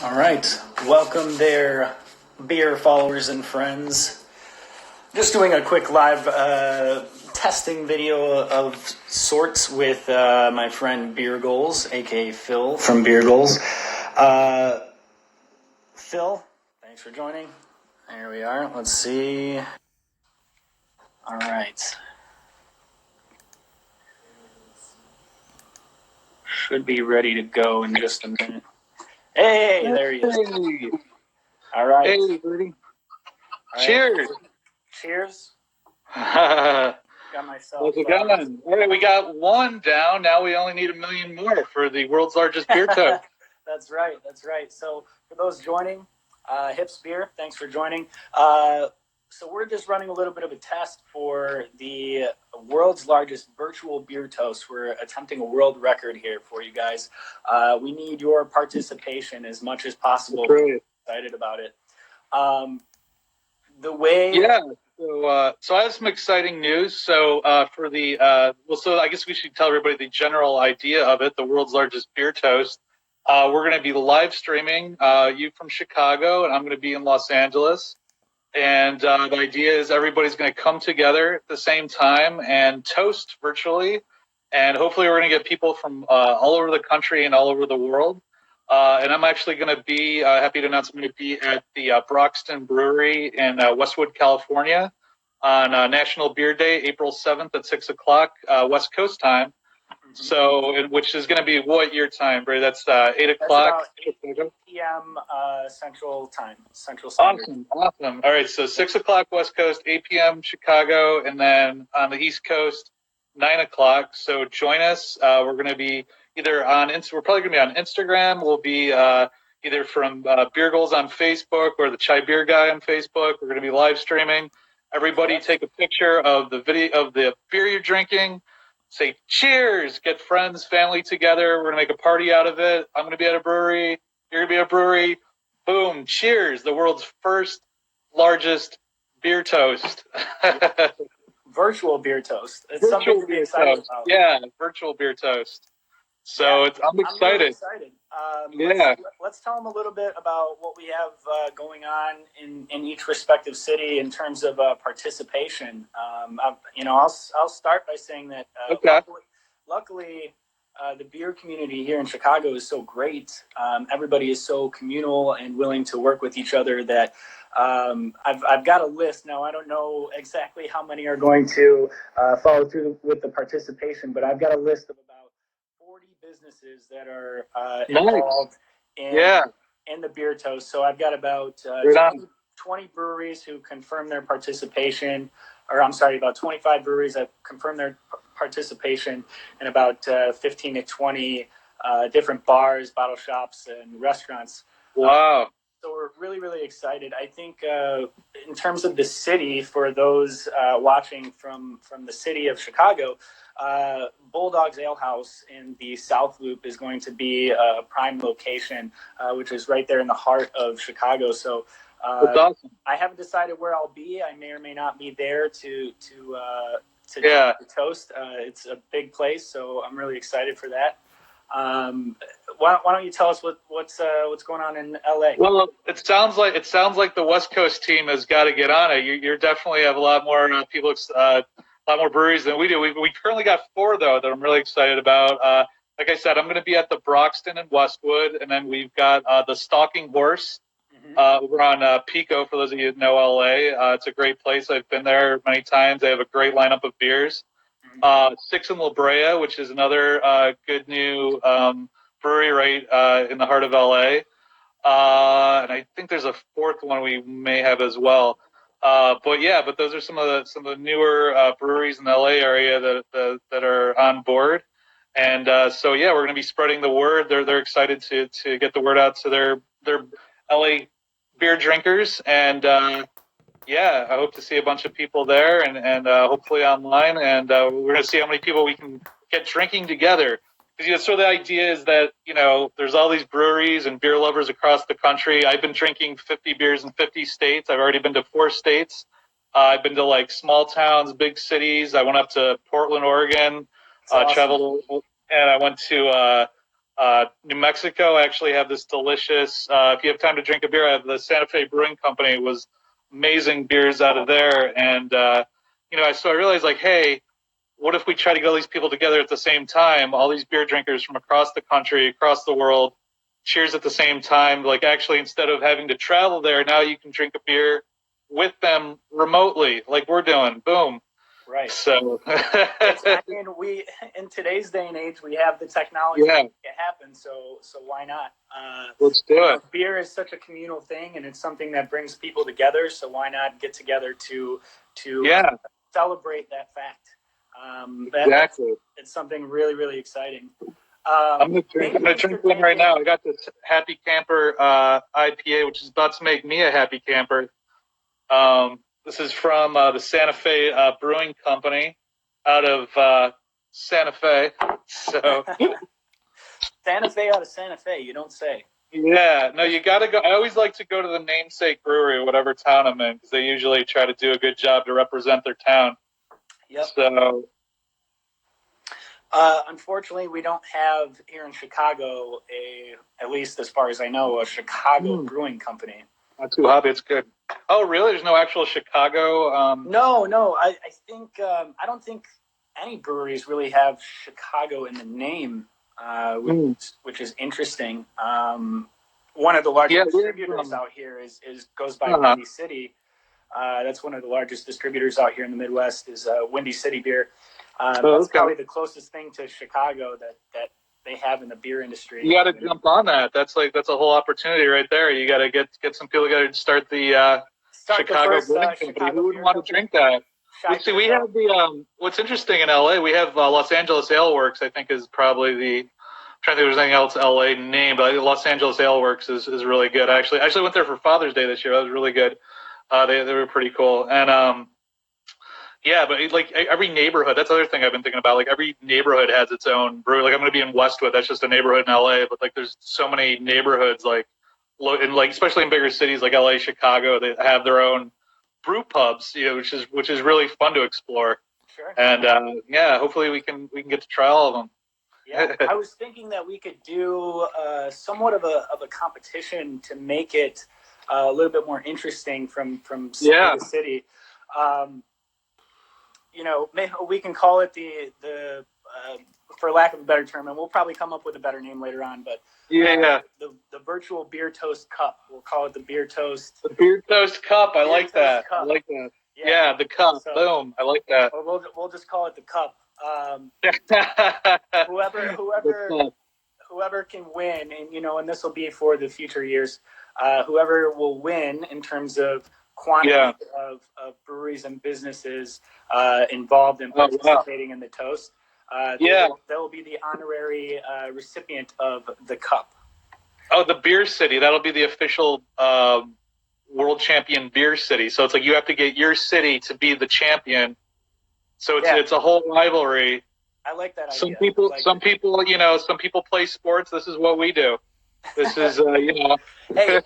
All right, welcome there, beer followers and friends. Just doing a quick live testing video of sorts with my friend BeerGoals, aka Phil from BeerGoals. Phil, thanks for joining. There we are. Let's see. All right. Should be ready to go in just a minute. Hey, there he is. Hey. All right. Hey, Brady. All right. Cheers. Cheers. How's Got myself. it going? All right, we got one down. Now we only need 1 million more for the world's largest beer toast. That's right. So for those joining, Hips Beer, thanks for joining. So we're just running a little bit of a test for the world's largest virtual beer toast. We're attempting a world record here for you guys. We need your participation as much as possible. Great. Excited about it. The way. Yeah. So I have some exciting news. So for the so I guess we should tell everybody the general idea of it. The world's largest beer toast. We're going to be live streaming. You from Chicago, and I'm going to be in Los Angeles. And the idea is everybody's going to come together at the same time and toast virtually. And hopefully we're going to get people from all over the country and all over the world. And I'm actually going to be happy to announce I'm going to be at the Broxton Brewery in Westwood, California on National Beer Day, April 7th at 6 o'clock West Coast time. So, which is going to be what your time, Brady? That's 8 o'clock. That's about 8 p.m. Central Time. Central Standard. Awesome. All right, so 6 o'clock West Coast, 8 p.m. Chicago, and then on the East Coast, 9 o'clock. So join us. We're going to be either on we're probably going to be on Instagram. We'll be either from BeerGoals on Facebook or the Chai Beer Guy on Facebook. We're going to be live streaming. Everybody take a picture of the video of the beer you're drinking. Say cheers, get friends, family together. We're going to make a party out of it. I'm going to be at a brewery. You're going to be at a brewery. Boom, cheers, the world's first largest beer toast. Virtual beer toast. It's something to be excited about. Yeah, virtual beer toast. So I'm excited. I'm really excited. Yeah. Let's tell them a little bit about what we have going on in each respective city in terms of participation. I'll start by saying that luckily the beer community here in Chicago is so great. Everybody is so communal and willing to work with each other that I've got a list now. I don't know exactly how many are going to follow through with the participation, but I've got a list of about 40 businesses that are involved in the beer toast. So I've got about 20 breweries who confirm their participation, or I'm sorry, about 25 breweries that confirm their participation, and about 15 to 20 different bars, bottle shops, and restaurants. Wow. So we're really, really excited. I think in terms of the city, for those watching from the city of Chicago, Bulldog's Ale House in the South Loop is going to be a prime location, which is right there in the heart of Chicago. So that's awesome. I haven't decided where I'll be. I may or may not be there to the toast. It's a big place, so I'm really excited for that. Why don't you tell us what's going on in LA? Well, it sounds like the West Coast team has got to get on it. You definitely have a lot more people, a lot more breweries than we do. We currently got 4 though that I'm really excited about. Like I said, I'm going to be at the Broxton in Westwood, and then we've got the Stalking Horse over on Pico. For those of you who know LA, it's a great place. I've been there many times. They have a great lineup of beers. 6 in La Brea, which is another good new brewery right in the heart of LA. And I think there's a 4th one we may have as well. But those are some of the newer breweries in the LA area that are on board. And we're going to be spreading the word. They're excited to get the word out to their LA beer drinkers. And I hope to see a bunch of people there and hopefully online. And we're going to see how many people we can get drinking together. Because so the idea is that there's all these breweries and beer lovers across the country. I've been drinking 50 beers in 50 states. I've already been to 4 states. I've been to like small towns, big cities. I went up to Portland, Oregon, Awesome. traveled, and I went to New Mexico, I actually have this delicious. If you have time to drink a beer, I have the Santa Fe Brewing Company. It was amazing beers out of there, and so I realized like, hey, what if we try to get all these people together at the same time? All these beer drinkers from across the country, across the world, cheers at the same time. Like actually, instead of having to travel there, now you can drink a beer with them remotely, like we're doing. Boom. Right. So, we in today's day and age, we have the technology to make it happen. So why not? Let's do it. Beer is such a communal thing, and it's something that brings people together. So why not get together to celebrate that fact? Exactly. It's something really, really exciting. I'm gonna drink one right now. I got this Happy Camper IPA, which is about to make me a happy camper. This is from the Santa Fe Brewing Company out of Santa Fe. So Santa Fe out of Santa Fe, you don't say. Yeah, no, you got to go. I always like to go to the namesake brewery, whatever town I'm in, because they usually try to do a good job to represent their town. Yep. So, unfortunately, we don't have here in Chicago at least as far as I know, a Chicago brewing company. Not too hot. It's good. Oh, really? There's no actual Chicago? No. I think I don't think any breweries really have Chicago in the name, which is interesting. One of the largest distributors out here goes by Windy City. That's one of the largest distributors out here in the Midwest is Windy City Beer. That's probably the closest thing to Chicago that they have in the beer industry. You got to jump on that. That's a whole opportunity right there. You got to get some people together to start the Chicago Brewing Company. Who wouldn't want to drink that? We have the what's interesting in LA. We have Los Angeles Ale Works. I think is probably the. I'm trying to think if there's anything else LA name, but I think Los Angeles Ale Works is really good. I actually went there for Father's Day this year. That was really good. They were pretty cool. And but like every neighborhood, that's the other thing I've been thinking about. Like every neighborhood has its own brewery. Like I'm going to be in Westwood. That's just a neighborhood in LA. But like there's so many neighborhoods especially in bigger cities like LA, Chicago, they have their own brew pubs, which is really fun to explore. Sure. And hopefully we can get to try all of them. Yeah, I was thinking that we could do somewhat of a competition to make it a little bit more interesting from city to city. Maybe we can call it the for lack of a better term, and we'll probably come up with a better name later on. But the virtual Beer Toast Cup. We'll call it the Beer Toast. The Beer Toast Cup. I like that. I like that. Yeah, the cup. So, boom. I like that. We'll just call it the cup. Whoever can win, and this will be for the future years. Whoever will win in terms of quantity of breweries and businesses involved in participating in the toast. They'll be the honorary recipient of the cup. Oh, the Beer City. That'll be the official world champion beer city. So it's like you have to get your city to be the champion. So it's a whole rivalry. I like that idea. Some people play sports. This is what we do. This is Hey,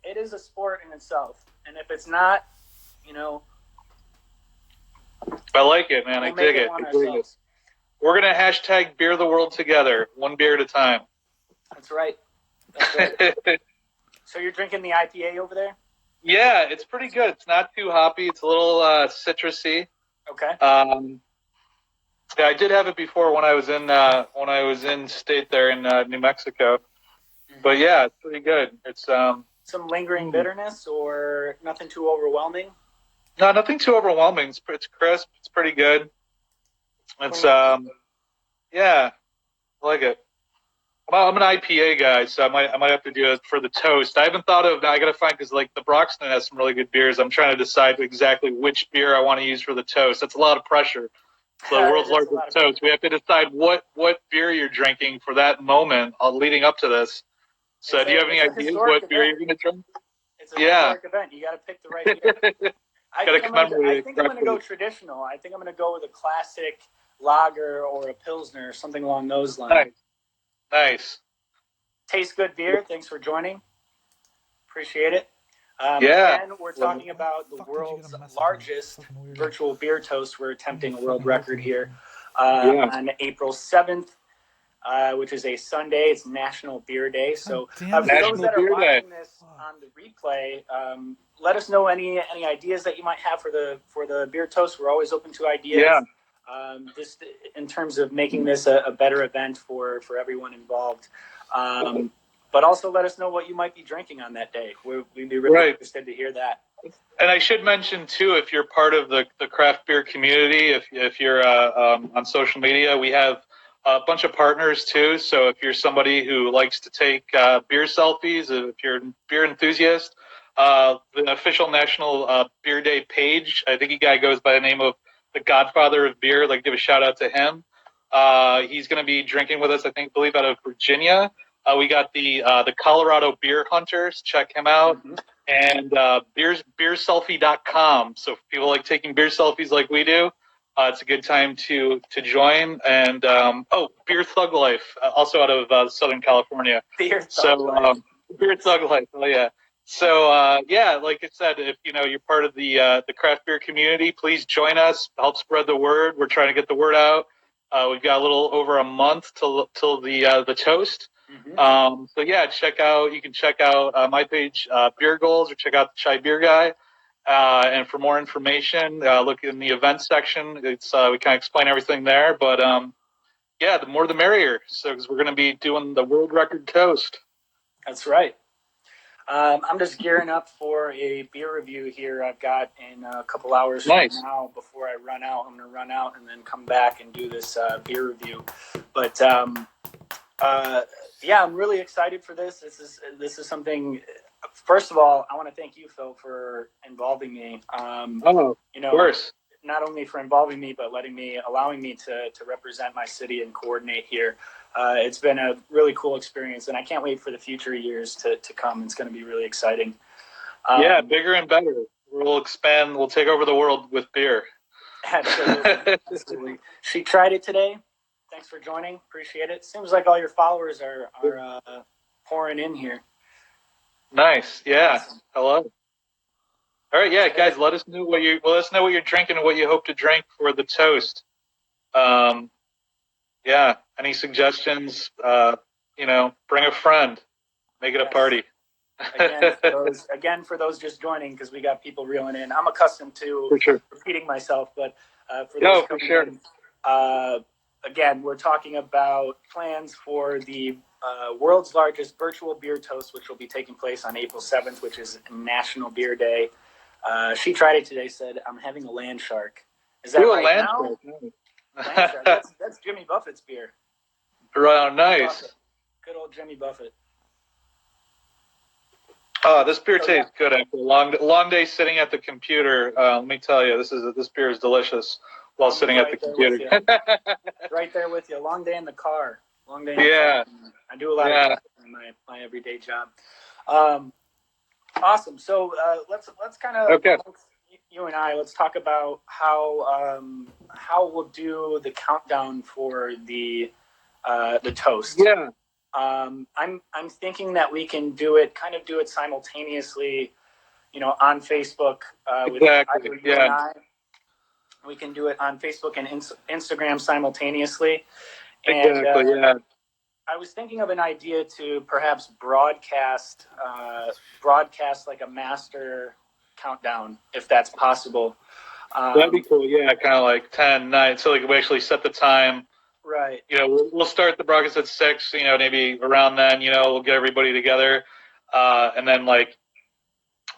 it is a sport in itself, and if it's not, I like it, man. I dig it. We're gonna hashtag beer the world together, one beer at a time. That's right. So you're drinking the IPA over there? Yeah, it's pretty good. It's not too hoppy. It's a little citrusy. Okay. Yeah, I did have it before when I was in state there in New Mexico. But yeah, it's pretty good. It's some lingering bitterness or nothing too overwhelming? No, nothing too overwhelming. It's crisp. It's pretty good. It's I like it. I'm an IPA guy, so I might have to do it for the toast. I haven't thought of. I got to find because like the Broxton has some really good beers. I'm trying to decide exactly which beer I want to use for the toast. That's a lot of pressure. The world's largest toast. We have to decide what beer you're drinking for that moment leading up to this. So, do you have any ideas what beer you're going to drink? It's a historic event. You got to pick the right beer. I think I'm going to go traditional. I think I'm going to go with a classic lager or a pilsner, something along those lines. Nice. Tastes good beer. Thanks for joining. Appreciate it. Again, we're talking about the world's largest virtual beer toast. We're attempting a world record here on April 7th. which is a Sunday. It's National Beer Day. So for those that are watching this on the replay, let us know any ideas that you might have for the beer toast. We're always open to ideas. Yeah. Just in terms of making this a better event for everyone involved. But also let us know what you might be drinking on that day. We'd be really interested to hear that. And I should mention too, if you're part of the craft beer community, if you're on social media, we have a bunch of partners too. So if you're somebody who likes to take beer selfies, if you're a beer enthusiast, the official National Beer Day page, I think a guy goes by the name of the Godfather of Beer. Like, give a shout out to him. He's going to be drinking with us, I believe, out of Virginia. We got the Colorado Beer Hunters. Check him out. Mm-hmm. And beerselfie.com. So if people like taking beer selfies like we do, it's a good time to join. And Beer Thug Life, also out of Southern California. Beer Thug Life. Beer Thug Life. Oh yeah. So like I said, if you're part of the craft beer community, please join us. Help spread the word. We're trying to get the word out. We've got a little over a month till the toast. Mm-hmm. So yeah, you can check out my page, BeerGoals, or check out the Chai Beer Guy. And for more information, look in the events section. It's we kind of explain everything there. But the more the merrier. So because we're going to be doing the world record toast. That's right. I'm just gearing up for a beer review here. I've got in a couple hours from now before I run out. I'm going to run out and then come back and do this beer review. But I'm really excited for this. This is something. First of all, I want to thank you, Phil, for involving me. Of course. Not only for involving me, but allowing me to represent my city and coordinate here. It's been a really cool experience, and I can't wait for the future years to come. It's going to be really exciting. Bigger and better. We'll expand. We'll take over the world with beer. Absolutely. Absolutely. She tried it today. Thanks for joining. Appreciate it. Seems like all your followers are pouring in here. Nice. Yeah. Awesome. Hello. All right, guys. Let us know what you're drinking and what you hope to drink for the toast. Any suggestions? Bring a friend. Make it a party. For those just joining, because we got people reeling in. I'm accustomed to repeating myself, but for those coming in, again, we're talking about plans for the world's largest virtual beer toast, which will be taking place on April 7th, which is National Beer Day. She tried it today, said, I'm having a land shark. Is that right now? Land shark. That's Jimmy Buffett's beer. Right, nice. Good old Jimmy Buffett. Oh, this beer tastes good after a long day sitting at the computer. Let me tell you, this beer is delicious while sitting at the computer. Right there with you. Long day in the car. Long day in the car. I do a lot of that in my everyday job. Awesome. So let's kind of you and I let's talk about how we'll do the countdown for the toast. Yeah. I'm thinking that we can do it simultaneously, on Facebook with either you and I. We can do it on Facebook and Instagram simultaneously. And I was thinking of an idea to perhaps broadcast like a master countdown, if that's possible. That'd be cool. Yeah, kind of like 10, 9. So like we actually set the time. Right. We'll start the broadcast at 6. Maybe around then. We'll get everybody together, and then like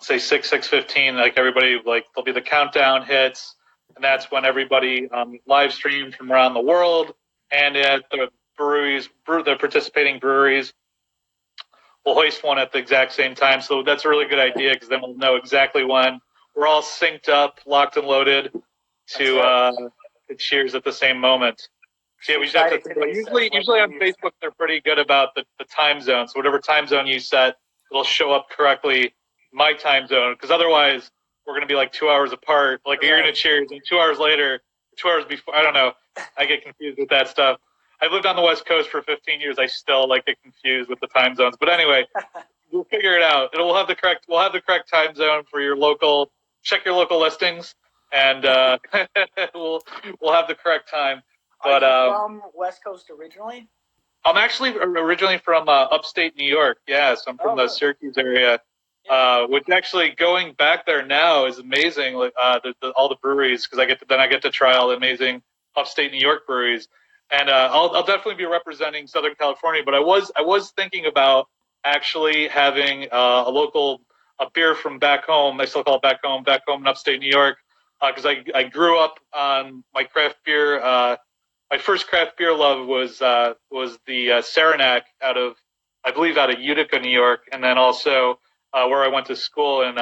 say 6:15. Like everybody, like there'll be the countdown hits, and that's when everybody live stream from around the world and at the breweries, the participating breweries, will hoist one at the exact same time. So that's a really good idea because then we'll know exactly when we're all synced up, locked and loaded to cheers at the same moment. So we just have to think about usually on Facebook they're pretty good about the time zone. So whatever time zone you set, it'll show up correctly my time zone. Because otherwise we're gonna be like 2 hours apart. Like you're gonna cheers and 2 hours later, 2 hours before. I don't know. I get confused with that stuff. I've lived on the West Coast for 15 years. I still get confused with the time zones. But anyway, we'll figure it out. We'll have the correct time zone for your local. Check your local listings, and we'll have the correct time. Are you from West Coast originally? I'm actually originally from upstate New York. Yeah, so I'm from the really? Syracuse area. Yeah. Which actually going back there now is amazing. Like all the breweries, because I get to try all the amazing upstate New York breweries, and I'll definitely be representing Southern California. But I was thinking about actually having a beer from back home. I still call it back home in upstate New York, because I grew up on my craft beer. My first craft beer love was the Saranac I believe out of Utica, New York, and then also where I went to school in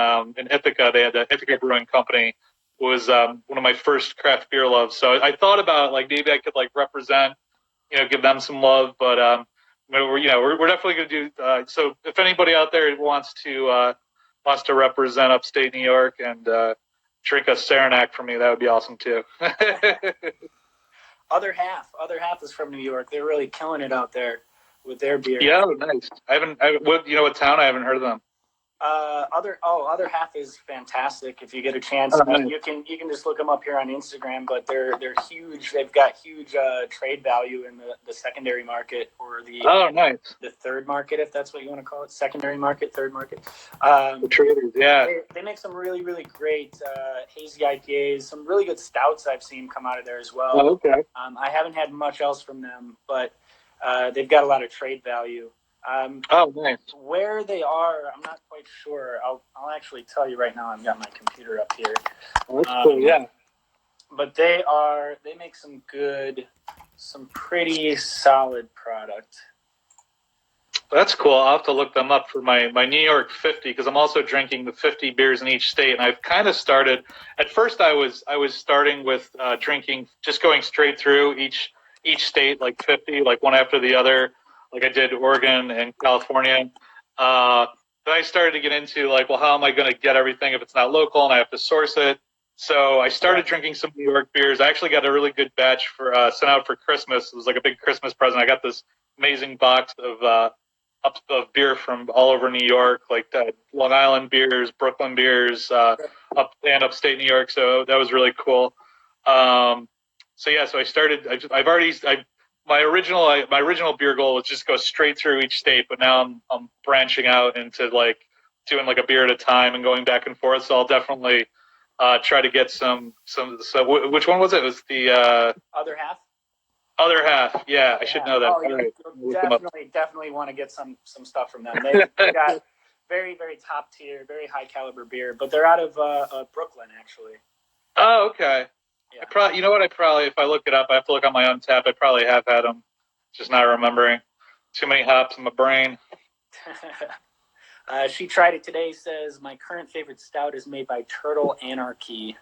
Ithaca. They had the Ithaca Brewing Company was one of my first craft beer loves. So I thought about like maybe I could like represent, give them some love, but we're definitely going to do. So if anybody out there wants to represent upstate New York and drink a Saranac from me, that would be awesome too. Other half is from New York. They're really killing it out there with their beer. Yeah, nice. What town? I haven't heard of them. Other half is fantastic. If you get a chance, nice. you can just look them up here on Instagram. But they're huge. They've got huge trade value in the secondary market, or nice. The third market, if that's what you want to call it, secondary market, third market. The traders, yeah. They make some really really great hazy IPAs, some really good stouts I've seen come out of there as well. Oh, okay. I haven't had much else from them, but they've got a lot of trade value. Nice. Where they are, I'm not quite sure. I'll actually tell you right now. I've got my computer up here. That's cool, yeah. But they make some pretty solid product. That's cool. I'll have to look them up for my New York 50, because I'm also drinking the 50 beers in each state, and I've kind of started. At first, I was starting with drinking, just going straight through each state, like 50, like one after the other, like I did Oregon and California. Then I started to get into like, well, how am I going to get everything if it's not local and I have to source it? So I started drinking some New York beers. I actually got a really good batch for sent out for Christmas. It was like a big Christmas present. I got this amazing box of beer from all over New York, like Long Island beers, Brooklyn beers, upstate New York. So that was really cool. So I started. My original beer goal was just go straight through each state, but now I'm branching out into like doing like a beer at a time and going back and forth. So I'll definitely try to get some. So which one was it? It was the other half. Other half, yeah, I should know that. Oh, you'll definitely want to get some stuff from them. They've got very, very top tier, very high caliber beer, but they're out of Brooklyn, actually. Oh, okay. Yeah. You know what? If I look it up, I have to look on my own tap. I probably have had them, just not remembering. Too many hops in my brain. She tried it today. Says my current favorite stout is made by Turtle Anarchy.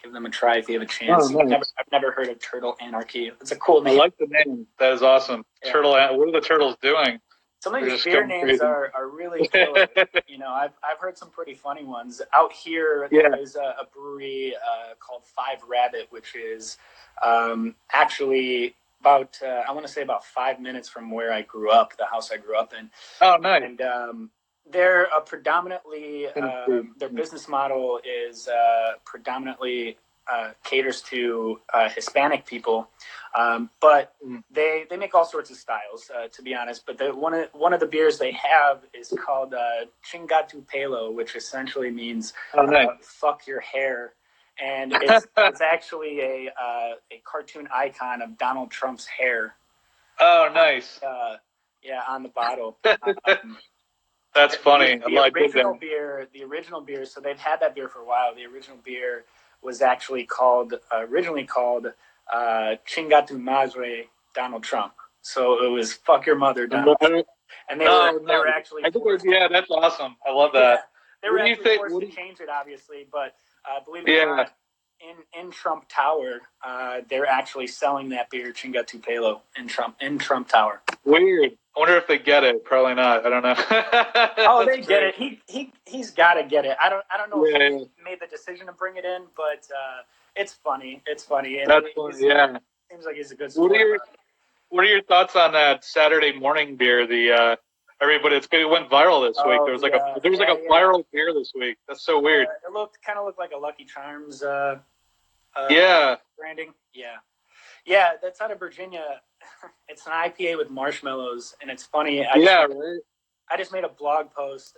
Give them a try if you have a chance. Oh, nice. I've never heard of Turtle Anarchy. It's a cool name. I like the name. That is awesome. Yeah. Turtle. What are the turtles doing? Some of these beer names are really killer. I've heard some pretty funny ones. Out here, there's a brewery called Five Rabbit, which is actually about, I want to say about 5 minutes from where I grew up, the house I grew up in. Oh, nice. And they're predominantly, their business model is predominantly caters to Hispanic people, but they make all sorts of styles, to be honest. But one of the beers they have is called Chingatu Pelo, which essentially means fuck your hair, and it's actually a cartoon icon of Donald Trump's hair. Oh, nice. On the bottle. That's funny. The original beer. So they've had that beer for a while. The original beer was actually originally called Chingatu Madre Donald Trump. So it was fuck your mother, Donald Trump. And they were actually that's awesome. I love that. They were actually forced to change it, obviously, but believe it or not, in Trump Tower, they're actually selling that beer, Chingatu Pelo, in Trump Tower. Weird. I wonder if they get it. Probably not. I don't know. They get it. He's got to get it. I don't know if he made the decision to bring it in, but it's funny. It's funny. And that's funny. Yeah. Seems like he's a good sport. What are your thoughts on that Saturday morning beer? The everybody, it went viral this week. There was a viral beer this week. That's so weird. It kind of looked like a Lucky Charms. Yeah. Branding. Yeah. Yeah, that's out of Virginia. It's an IPA with marshmallows, and it's funny. I just made a blog post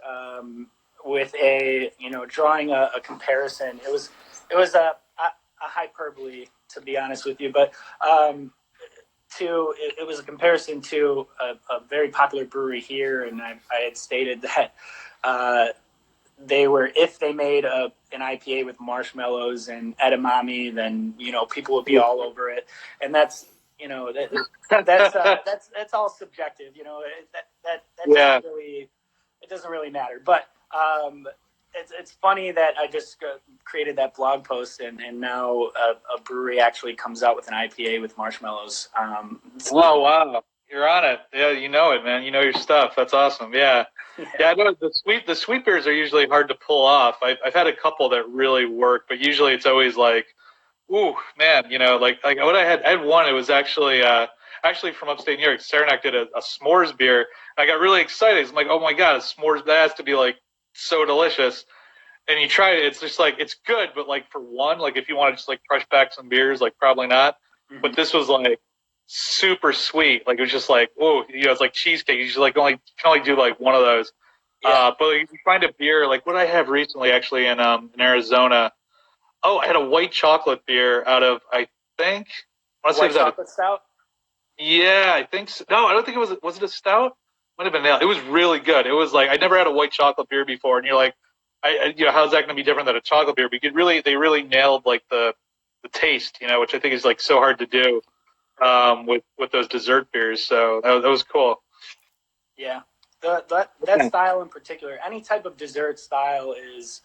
with a drawing a comparison. It was a hyperbole, to be honest with you, but it was a comparison to a very popular brewery here, and I had stated that if they made an IPA with marshmallows and edamame, then people would be all over it, and that's that's all subjective. That doesn't really matter, but it's funny that I just created that blog post, and now a brewery actually comes out with an IPA with marshmallows. Oh, wow. You're on it. Yeah, you know it, man. You know your stuff. That's awesome. Yeah. Yeah, I know the sweet beers are usually hard to pull off. I've had a couple that really work, but usually it's always like, ooh, man, like what I had one. It was actually from upstate New York. Saranac did a s'mores beer. I got really excited. I'm like, oh my god, a s'mores, that has to be like so delicious. And you try it, it's just like, it's good, but like for one, like if you want to just like crush back some beers, like probably not. Mm-hmm. But this was like super sweet. Like it was just like, oh, it's like cheesecake. You just like can only do like one of those. Yeah. But like, you find a beer like what I have recently actually in Arizona. Oh, I had a white chocolate beer out of I think white chocolate stout. Yeah, I think so. No, I don't think it was. Was it a stout? Might have been that. It was really good. It was like I never had a white chocolate beer before, and you're like, how's that going to be different than a chocolate beer? But they really nailed like the taste, which I think is like so hard to do with those dessert beers. So that was cool. Yeah, that style in particular, any type of dessert style is,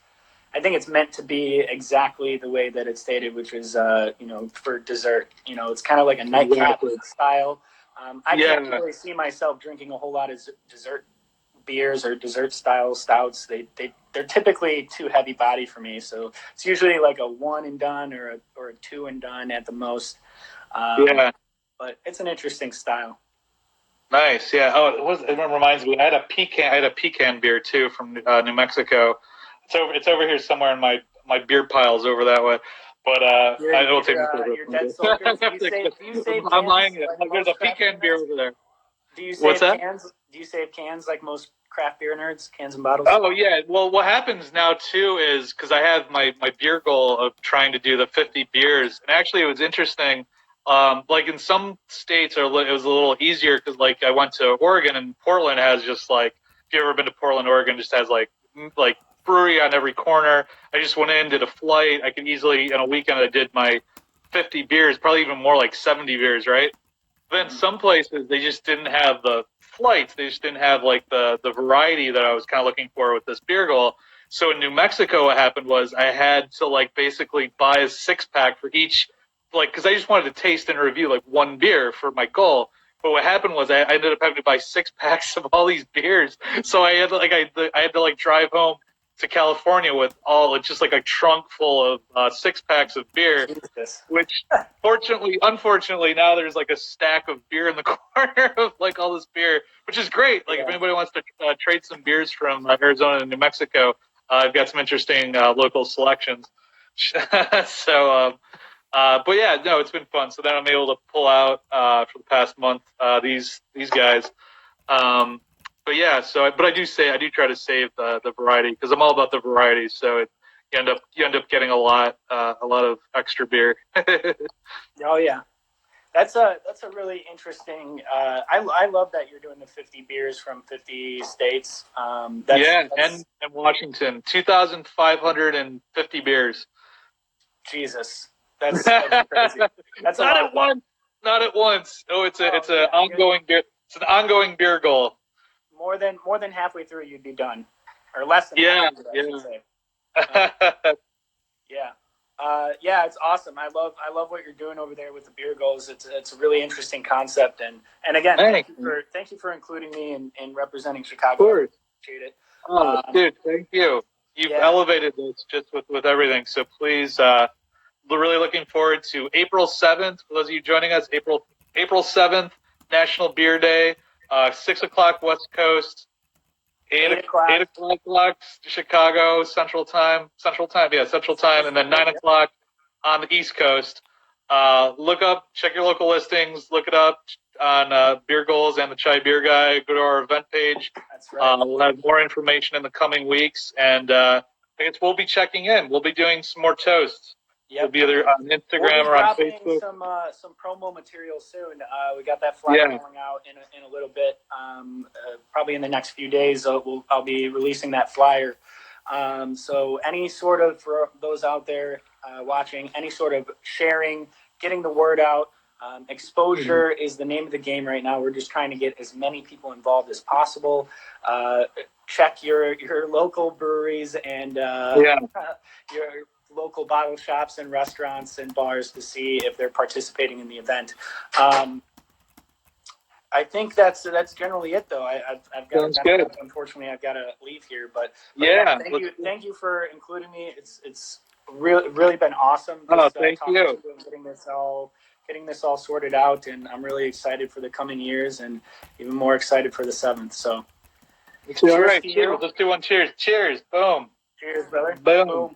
I think it's meant to be exactly the way that it's stated, which is for dessert. It's kind of like a nightcap style. I can't really see myself drinking a whole lot of dessert beers or dessert style stouts. They're typically too heavy body for me, so it's usually like a one and done or a two and done at the most. But it's an interesting style. Nice, yeah. Oh, it reminds me. I had a pecan beer too from New Mexico. It's over here somewhere in my beer piles over that way. But I don't take your dead soldiers. Do you save cans? I'm lying. There's a pecan beer over there. Do you save cans? Do you save cans like most craft beer nerds? Cans and bottles? Oh yeah. Well, what happens now too is because I have my beer goal of trying to do the 50 beers, and actually it was interesting. Like in some states, it was a little easier because like I went to Oregon, and Portland has just like, if you've ever been to Portland, Oregon, just has like brewery on every corner. I just went in, did a flight. I could easily in a weekend I did my 50 beers, probably even more like 70 beers, right? Then some places they just didn't have the flights. They just didn't have like the variety that I was kind of looking for with this beer goal. So in New Mexico, what happened was I had to like basically buy a 6-pack for each, like because I just wanted to taste and review like one beer for my goal. But what happened was I ended up having to buy 6-packs of all these beers. So I had to I had to like drive home to California with just like a trunk full of 6-packs of beer. Jesus. Which unfortunately, now there's like a stack of beer in the corner of like all this beer, which is great. Like if anybody wants to trade some beers from Arizona and New Mexico, I've got some interesting local selections. So, but yeah, no, it's been fun. So then I'm able to pull out for the past month these guys. But yeah, but I do try to save the variety because I'm all about the variety. So you end up getting a lot of extra beer. Oh yeah, that's a really interesting. I love that you're doing the 50 beers from 50 states. And Washington, 2,550 beers. Jesus, that's crazy. That's not at once. Not at once. Oh, it's an ongoing beer. It's an ongoing beer goal. More than halfway through, you'd be done, or less than halfway through, I should say. Yeah, it's awesome. I love what you're doing over there with the BeerGoals. It's a really interesting concept, and again, thank you for including me in representing Chicago. Of course. Appreciate it. Oh, dude, thank you. You've elevated this just with everything. So please, we're really looking forward to April 7th. For those of you joining us, April 7th, National Beer Day, 6 o'clock West Coast. 8 o'clock Chicago Central Time, and then 9 o'clock on the East Coast. check your local listings, look it up on BeerGoals and the Chai Beer Guy. Go to our event page. That's right. We'll have more information in the coming weeks, and I guess we'll be checking in. We'll be doing some more toasts. Yep. We'll be either on Instagram or on Facebook. Some promo material soon. We got that flyer going out in a little bit. Probably in the next few days, I'll be releasing that flyer. So any sort of, for those out there watching, any sort of sharing, getting the word out. Exposure is the name of the game right now. We're just trying to get as many people involved as possible. Check your local breweries and your local bottle shops and restaurants and bars to see if they're participating in the event. I think that's generally it, though. I've got to mess up. Unfortunately, I've got to leave here. But thank you for including me. It's really been awesome. Just, thank you. Getting this all sorted out, and I'm really excited for the coming years, and even more excited for the 7th. So, cheers! All right, cheers. Let's do one. Cheers! Cheers! Boom! Cheers, brother! Boom!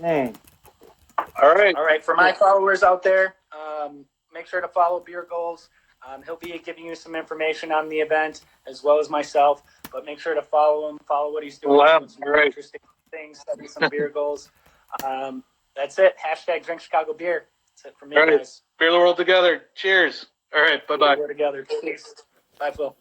All right. For my followers out there, make sure to follow BeerGoals. He'll be giving you some information on the event as well as myself. But make sure to follow him. Follow what he's doing. Some interesting things. Study some BeerGoals. That's it. # Drink Chicago Beer. That's it for me, guys. Beer the world together. Cheers. All right. Bye-bye. We're together. Peace. Bye, Phil.